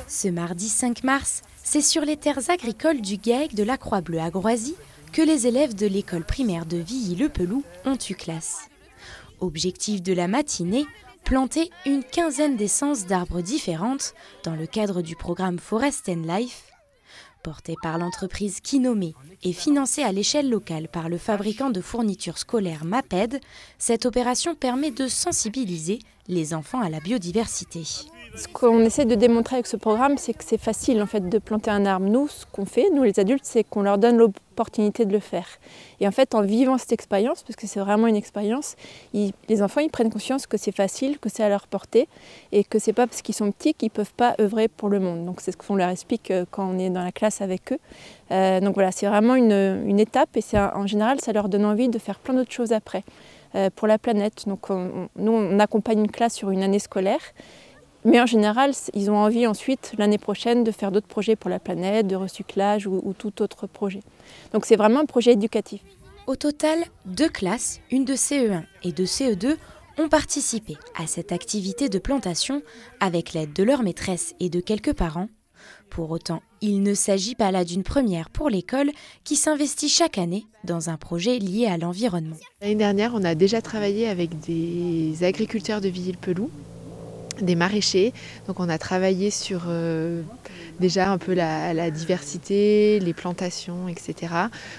Ce mardi 5 mars, c'est sur les terres agricoles du GAEC de la Croix-Bleue à Groisy que les élèves de l'école primaire de Villy-le-Peloux ont eu classe. Objectif de la matinée, planter une quinzaine d'essences d'arbres différentes dans le cadre du programme Forest and Life. Porté par l'entreprise Kinomé et financé à l'échelle locale par le fabricant de fournitures scolaires MAPED, cette opération permet de sensibiliser les enfants à la biodiversité. Ce qu'on essaie de démontrer avec ce programme, c'est que c'est facile en fait de planter un arbre. Nous, ce qu'on fait, nous les adultes, c'est qu'on leur donne l'opportunité de le faire. Et en fait, en vivant cette expérience, parce que c'est vraiment une expérience, les enfants ils prennent conscience que c'est facile, que c'est à leur portée, et que c'est pas parce qu'ils sont petits qu'ils peuvent pas œuvrer pour le monde. Donc c'est ce qu'on leur explique quand on est dans la classe avec eux. Donc voilà, c'est vraiment une étape, et en général, ça leur donne envie de faire plein d'autres choses après pour la planète. Donc nous, on accompagne une classe sur une année scolaire. Mais en général, ils ont envie ensuite, l'année prochaine, de faire d'autres projets pour la planète, de recyclage ou tout autre projet. Donc c'est vraiment un projet éducatif. Au total, 2 classes, une de CE1 et de CE2, ont participé à cette activité de plantation avec l'aide de leur maîtresse et de quelques parents. Pour autant, il ne s'agit pas là d'une première pour l'école qui s'investit chaque année dans un projet lié à l'environnement. L'année dernière, on a déjà travaillé avec des agriculteurs de Villy-le-Peloux, des maraîchers. Donc on a travaillé sur déjà un peu la diversité, les plantations, etc.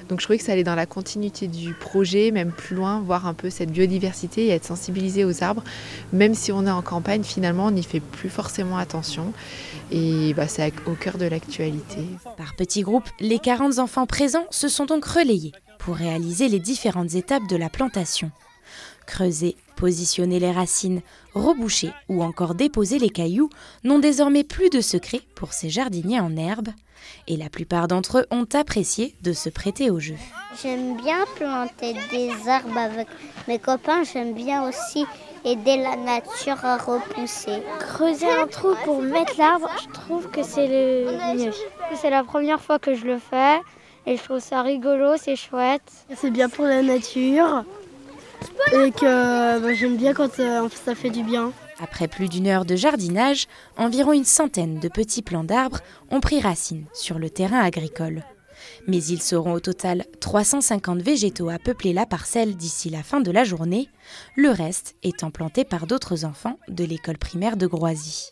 Donc je trouvais que ça allait dans la continuité du projet, même plus loin, voir un peu cette biodiversité et être sensibilisé aux arbres. Même si on est en campagne, finalement, on n'y fait plus forcément attention. Et c'est au cœur de l'actualité. Par petits groupes, les 40 enfants présents se sont donc relayés pour réaliser les différentes étapes de la plantation. Creuser, positionner les racines, reboucher ou encore déposer les cailloux n'ont désormais plus de secret pour ces jardiniers en herbe. Et la plupart d'entre eux ont apprécié de se prêter au jeu. J'aime bien planter des arbres avec mes copains. J'aime bien aussi aider la nature à repousser. Creuser un trou pour mettre l'arbre, je trouve que c'est le mieux. C'est la première fois que je le fais et je trouve ça rigolo, c'est chouette. C'est bien pour la nature. Et que j'aime bien quand ça fait du bien. Après plus d'1 heure de jardinage, environ une centaine de petits plants d'arbres ont pris racine sur le terrain agricole. Mais ils seront au total 350 végétaux à peupler la parcelle d'ici la fin de la journée, le reste étant planté par d'autres enfants de l'école primaire de Groisy.